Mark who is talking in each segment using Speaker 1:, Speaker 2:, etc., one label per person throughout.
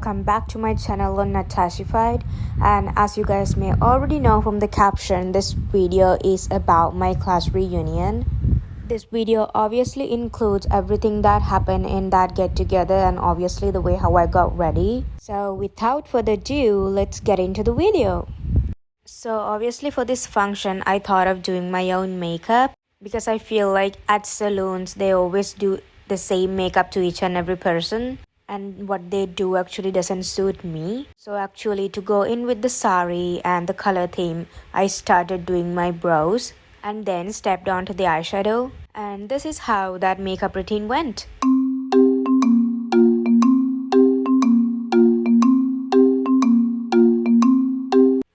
Speaker 1: welcome back to my channel on Natashified. And as you guys may already know from the caption, this video is about my class reunion. This video obviously includes everything that happened in that get together and obviously the way how I got ready. So without further ado, let's get into the video. So obviously for this function, I thought of doing my own makeup because I feel like at salons they always do the same makeup to each and every person, and what they do actually doesn't suit me. So actually, to go in with the sari and the color theme, I started doing my brows and then stepped onto the eyeshadow, and this is how that makeup routine went.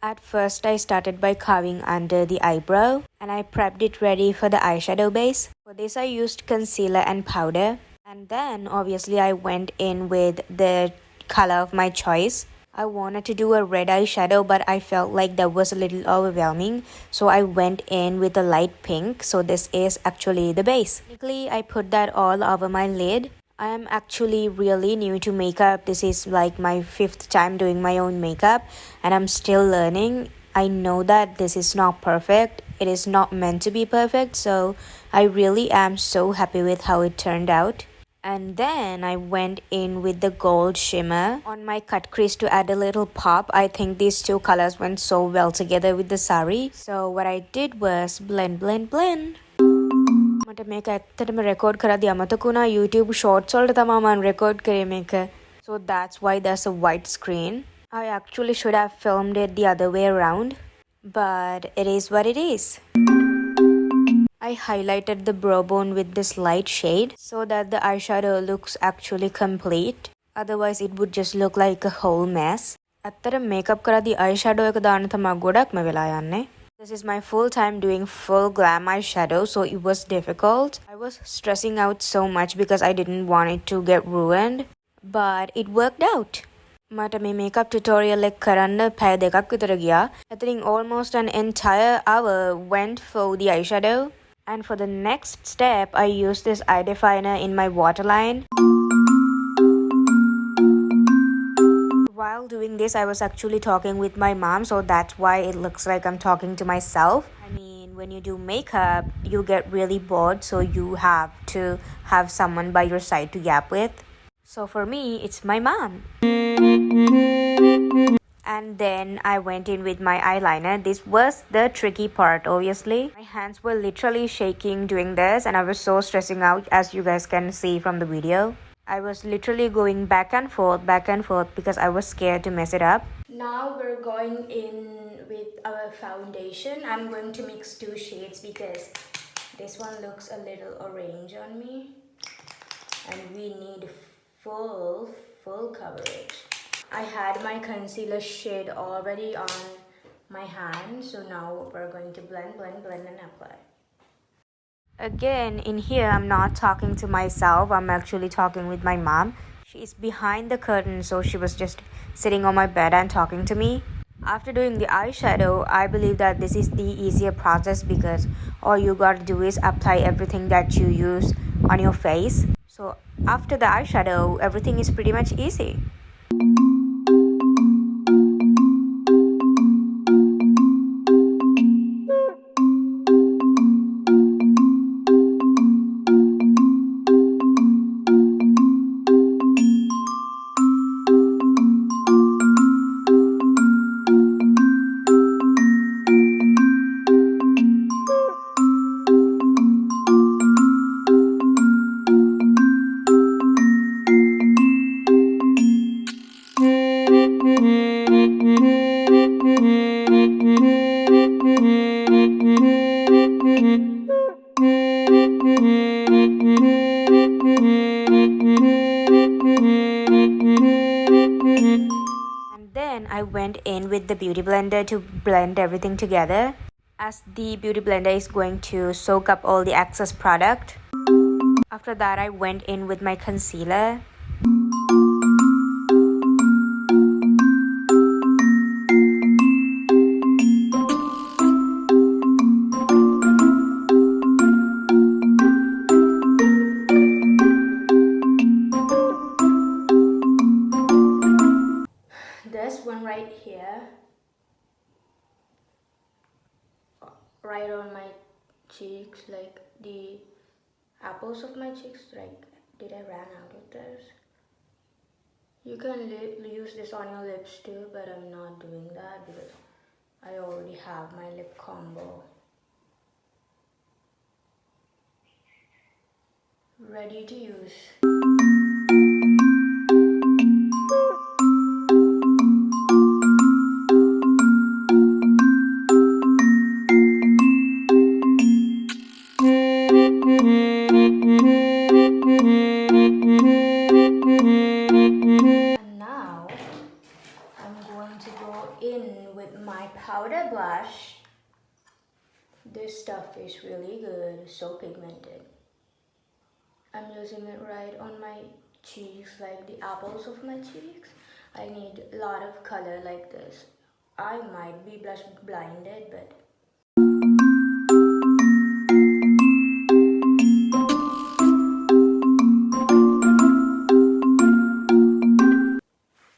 Speaker 1: At first, I started by carving under the eyebrow and I prepped it ready for the eyeshadow base. For this, I used concealer and powder. And then, obviously, I went in with the color of my choice. I wanted to do a red eyeshadow, but I felt like that was a little overwhelming. So I went in with a light pink. So this is actually the base. Technically, I put that all over my lid. I am actually really new to makeup. This is like my 5th time doing my own makeup and I'm still learning. I know that this is not perfect. It is not meant to be perfect. So I really am so happy with how it turned out. And then I went in with the gold shimmer on my cut crease to add a little pop. I think these two colors went so well together with the sari. So what I did was blend. මට මේක ඇත්තටම record කරද්දී අමතක වුණා YouTube shorts වලට තමයි මම record කරේ මේක. So that's why there's a white screen. I actually should have filmed it the other way around, but it is what it is. I highlighted the brow bone with this light shade so that the eyeshadow looks actually complete. Otherwise it would just look like a whole mess. ඇත්තට makeup කරද්දී eyeshadow එක දාන්න තමයි ගොඩක්ම වෙලා යන්නේ. This is my full time doing full glam eyeshadow, so it was difficult. I was stressing out so much because I didn't want it to get ruined, but it worked out. මට මේ makeup tutorial එක කරන්න පැය දෙකක් විතර ගියා. I think almost an entire hour went for the eyeshadow. And for the next step, I used this eye definer in my waterline. While doing this, I was actually talking with my mom, so that's why it looks like I'm talking to myself. I mean, when you do makeup, you get really bored, so you have to have someone by your side to yap with. So for me, it's my mom. And then I went in with my eyeliner. This was the tricky part, obviously. My hands were literally shaking doing this, and I was so stressing out, as you guys can see from the video. I was literally going back and forth because I was scared to mess it up. Now we're going in with our foundation. I'm going to mix 2 shades because this one looks a little orange on me. And we need full coverage. I had my concealer shade already on my hand. So now we're going to blend and apply. Again, in here, I'm not talking to myself. I'm actually talking with my mom. She's behind the curtain, so she was just sitting on my bed and talking to me. After doing the eyeshadow, I believe that this is the easier process because all you gotta do is apply everything that you use on your face. So after the eyeshadow, everything is pretty much easy. And then I went in with the beauty blender to blend everything together, as the beauty blender is going to soak up all the excess product. After that, I went in with my concealer. right on my cheeks, like the apples of my cheeks. Like, did I run out of this? You can use this on your lips too, but I'm not doing that because I already have my lip combo ready to use. And now I'm going to go in with my powder blush. This stuff is really good, so pigmented. I'm using it right on my cheeks, like the apples of my cheeks. I need a lot of color like this. I might be blush blinded, but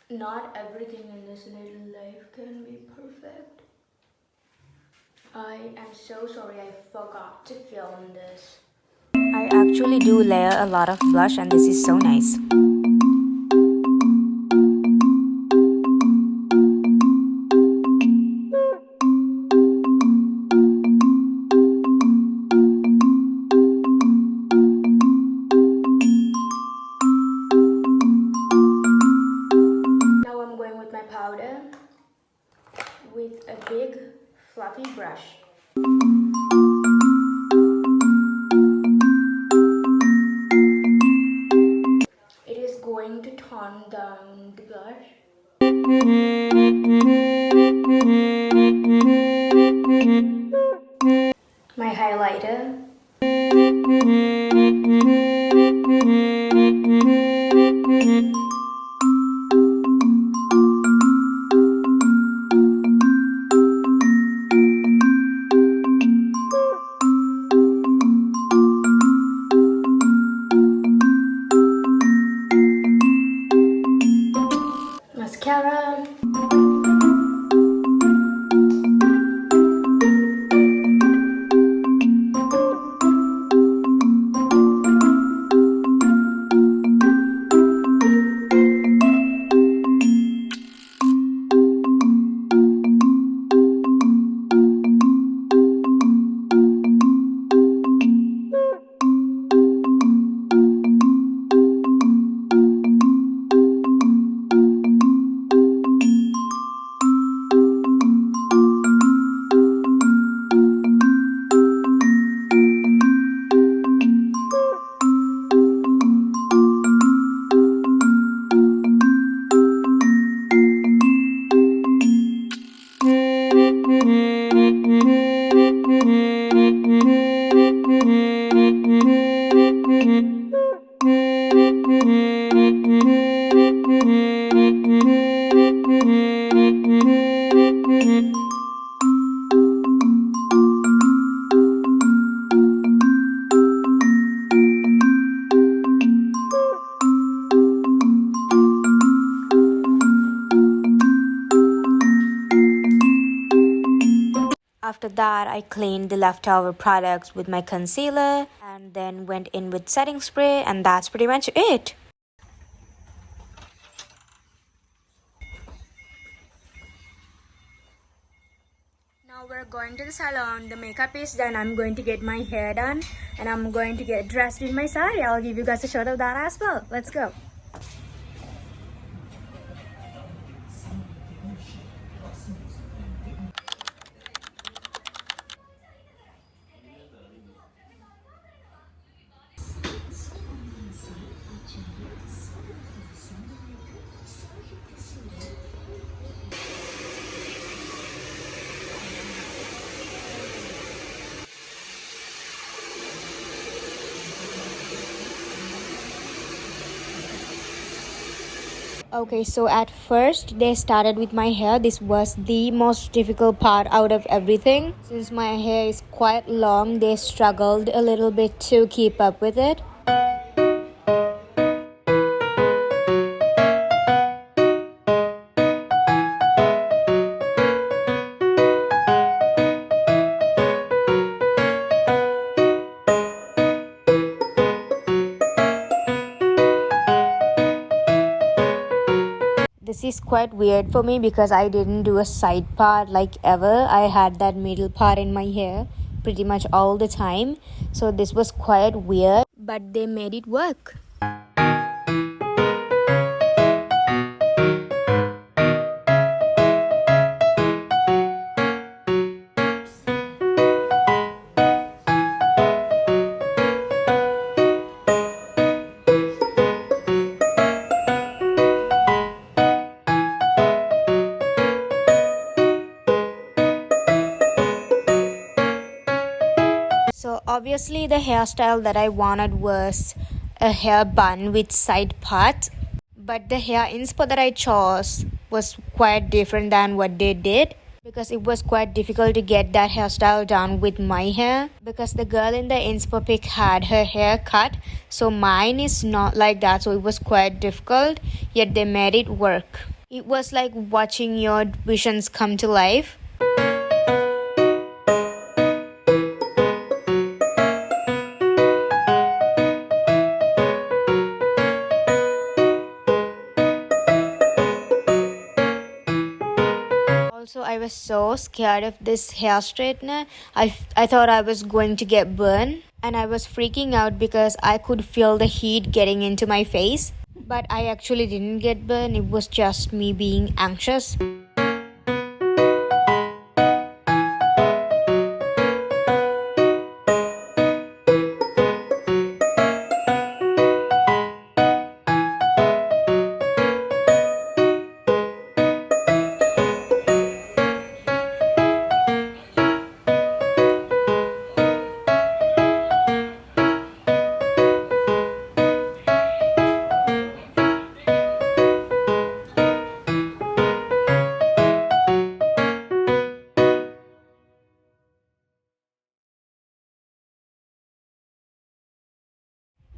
Speaker 1: not everything in this little life can be perfect. I am so sorry I forgot to film this. I actually do layer a lot of blush, and this is so nice. Now I'm going with my powder with a big fluffy brush. It is going to tone down the blush. My highlighter. Mascara. After that, I cleaned the leftover products with my concealer and then went in with setting spray, and that's pretty much it. Now we're going to the salon. The makeup is done. I'm going to get my hair done and I'm going to get dressed in my sari. I'll give you guys a shot of that as well. Let's go. Okay, so at first they started with my hair. This was the most difficult part out of everything. Since my hair is quite long, they struggled a little bit to keep up with it. This is quite weird for me because I didn't do a side part like ever. I had that middle part in my hair pretty much all the time. So this was quite weird, but they made it work. So obviously the hairstyle that I wanted was a hair bun with side part, but the hair inspo that I chose was quite different than what they did because it was quite difficult to get that hairstyle done with my hair because the girl in the inspo pic had her hair cut, so mine is not like that, so it was quite difficult, yet they made it work. It was like watching your visions come to life. Also, I was so scared of this hair straightener. I thought I was going to get burned, and I was freaking out because I could feel the heat getting into my face. But I actually didn't get burned, it was just me being anxious.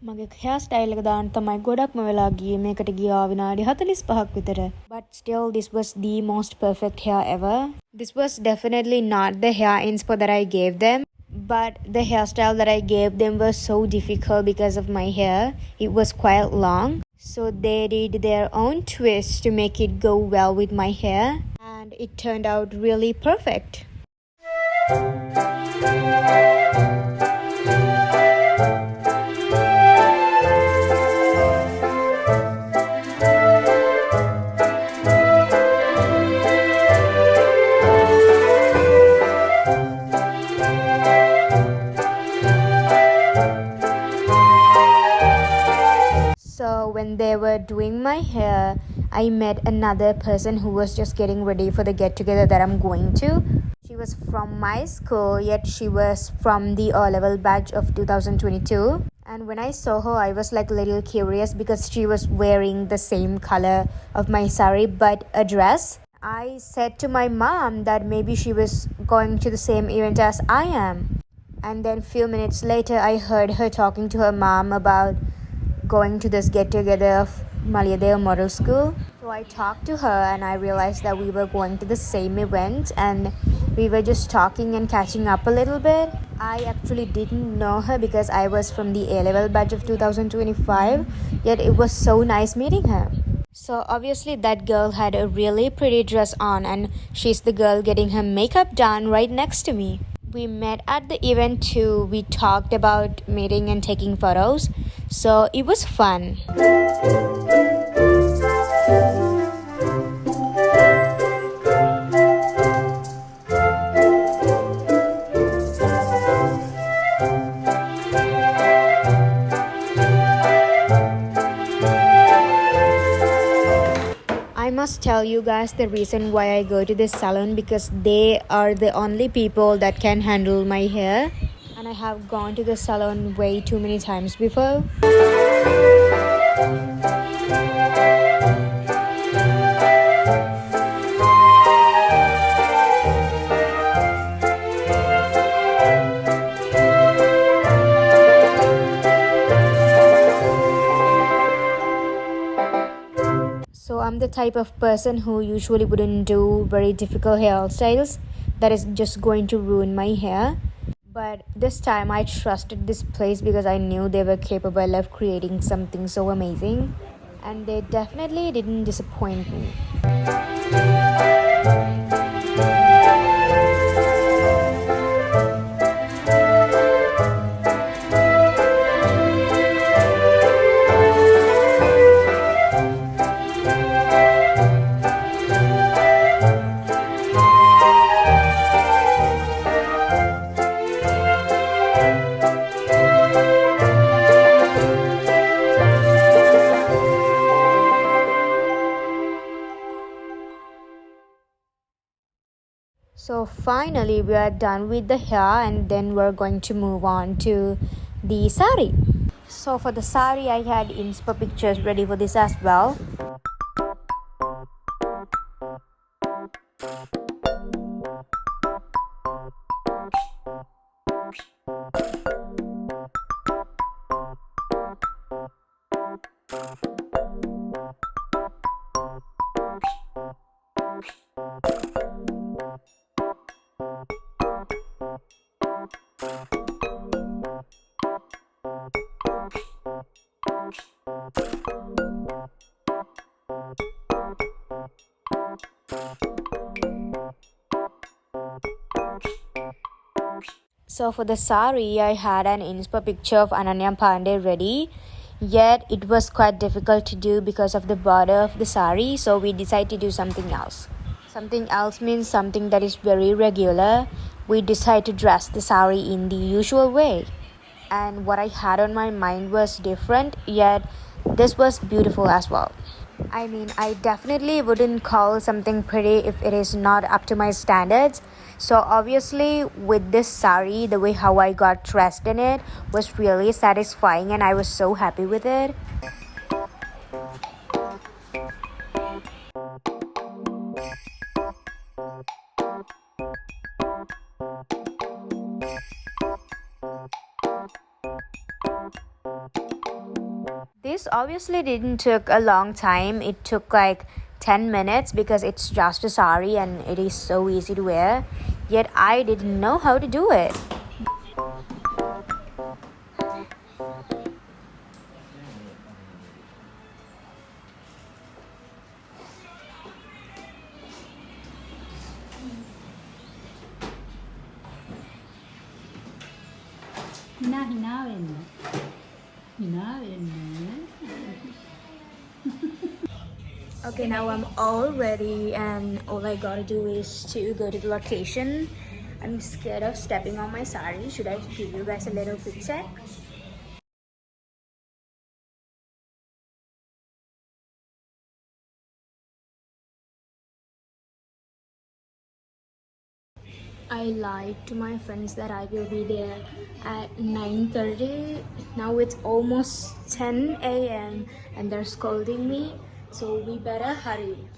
Speaker 1: මගේ hair style එක දාන්න තමයි ගොඩක්ම වෙලා ගියේ. මේකට ගියා විනාඩි 45ක් විතර. But still this was the most perfect hair ever. This was definitely not the hair inspo that I gave them, but the hairstyle that I gave them was so difficult because of my hair. It was quite long. So they did their own twist to make it go well with my hair, and it turned out really perfect. So when they were doing my hair, I met another person who was just getting ready for the get together that I'm going to. She was from my school, yet she was from the O-level batch of 2022. And when I saw her, I was like a little curious because she was wearing the same color of my sari but a dress. I said to my mom that maybe she was going to the same event as I am. And then few minutes later, I heard her talking to her mom about going to this get-together of Malayadeo Model School. So I talked to her and I realized that we were going to the same event and we were just talking and catching up a little bit. I actually didn't know her because I was from the A-level batch of 2025, yet it was so nice meeting her. So obviously that girl had a really pretty dress on and she's the girl getting her makeup done right next to me. We met at the event too. We talked about meeting and taking photos. So it was fun. I must tell you guys the reason why I go to this salon because they are the only people that can handle my hair, and I have gone to the salon way too many times before. So I'm the type of person who usually wouldn't do very difficult hairstyles that is just going to ruin my hair. But this time I trusted this place because I knew they were capable of creating something so amazing. and they definitely didn't disappoint me. So finally we are done with the hair, and then we're going to move on to the sari. So for the sari, I had inspo pictures ready for this as well. So for the sari, I had an inspo picture of Ananya Pandey ready. Yet it was quite difficult to do because of the border of the sari, so we decided to do something else. Something else means something that is very regular. We decided to dress the sari in the usual way. And what I had on my mind was different, yet this was beautiful as well. I mean, I definitely wouldn't call something pretty if it is not up to my standards. So obviously with this sari, the way how I got dressed in it was really satisfying, and I was so happy with it. This obviously didn't took a long time. It took like 10 minutes because it's just a sari and it is so easy to wear. Yet I didn't know how to do it. Okay, now I'm all ready and all I gotta do is to go to the location. I'm scared of stepping on my sari. Should I give you guys a little fit check? I lied to my friends that I will be there at 9:30. Now it's almost 10 a.m. and they're scolding me, so we better hurry.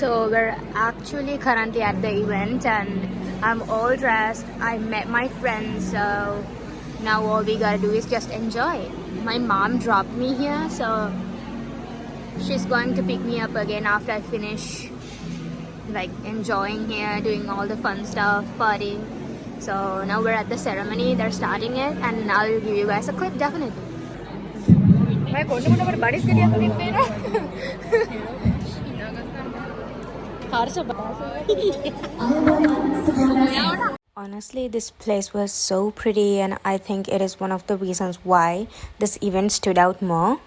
Speaker 1: So we're actually currently at the event and I'm all dressed. I met my friends, so now all we gotta do is just enjoy. My mom dropped me here, so she's going to pick me up again after I finish like enjoying here, doing all the fun stuff, partying. So now we're at the ceremony, they're starting it, and I'll give you guys a clip definitely. Honestly, this place was so pretty, and I think it is one of the reasons why this event stood out more.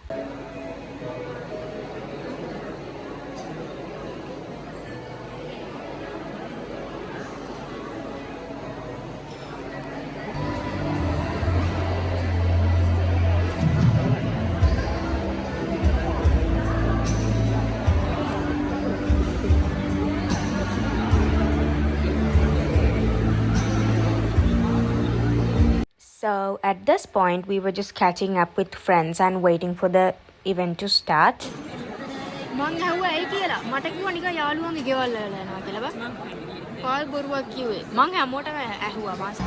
Speaker 1: So at this point, we were just catching up with friends and waiting for the event to start.
Speaker 2: මං ඇහුවා ඇයි කියලා මට කිව්වා නිකන් යාළුවන්ගේ ගෙවල් වල යනවා කියලා බා කාල් බොරුවක් කිව්වේ මං හැමෝටම ඇහුවා මාස්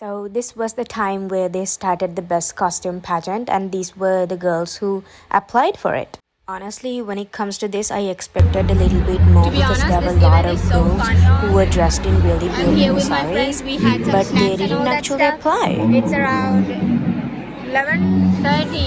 Speaker 1: So this was the time where they started the best costume pageant, and these were the girls who applied for it. Honestly, when it comes to this, I expected a little bit more because there were a lot of girls who were dressed in really beautiful sarees, but they didn't actually apply.
Speaker 2: It's around 11:30.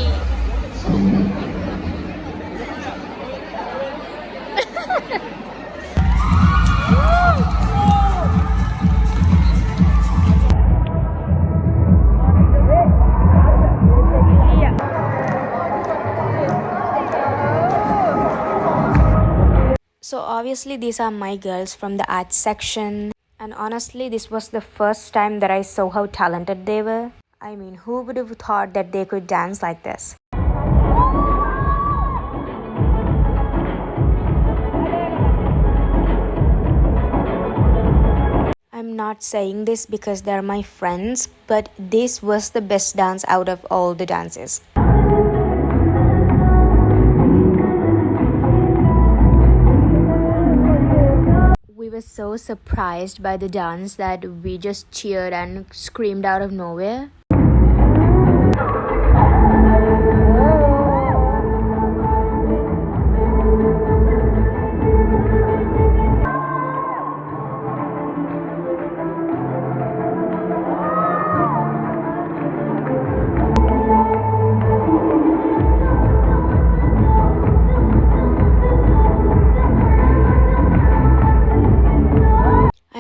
Speaker 1: So obviously these are my girls from the arts section, and honestly this was the first time that I saw how talented they were. I mean, who would have thought that they could dance like this? I'm not saying this because they're my friends, but this was the best dance out of all the dances. We were so surprised by the dance that we just cheered and screamed out of nowhere.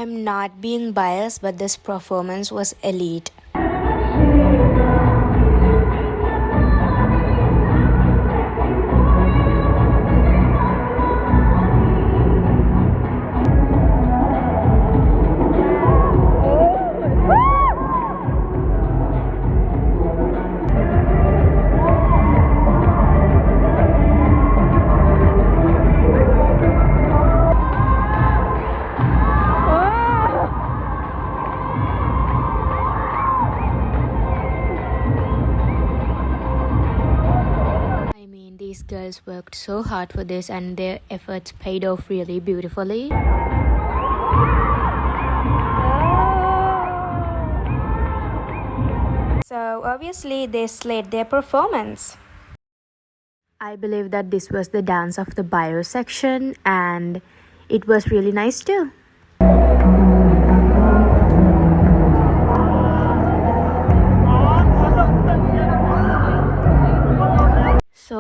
Speaker 1: I'm not being biased, but this performance was elite. These girls worked so hard for this, and their efforts paid off really beautifully. So obviously they slayed their performance. I believe that this was the dance of the bio section, and it was really nice too.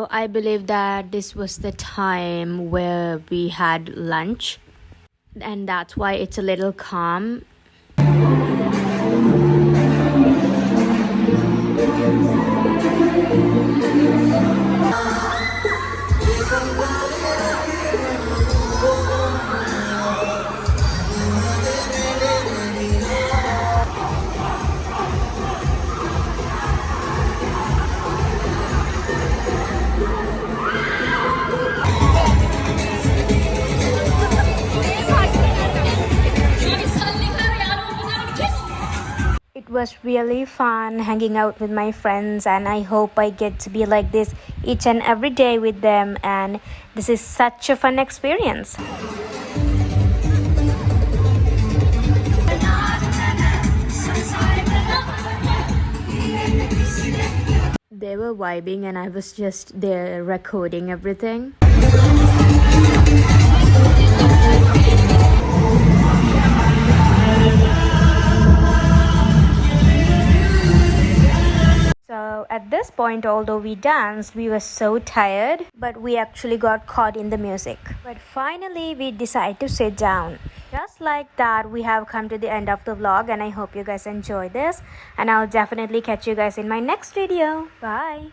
Speaker 1: So I believe that this was the time where we had lunch, and that's why it's a little calm. It was really fun hanging out with my friends, and I hope I get to be like this each and every day with them, and this is such a fun experience. They were vibing and I was just there recording everything. So at this point, although we danced, we were so tired, but we actually got caught in the music. But finally, we decided to sit down. Just like that, we have come to the end of the vlog, and I hope you guys enjoy this, and I'll definitely catch you guys in my next video. Bye.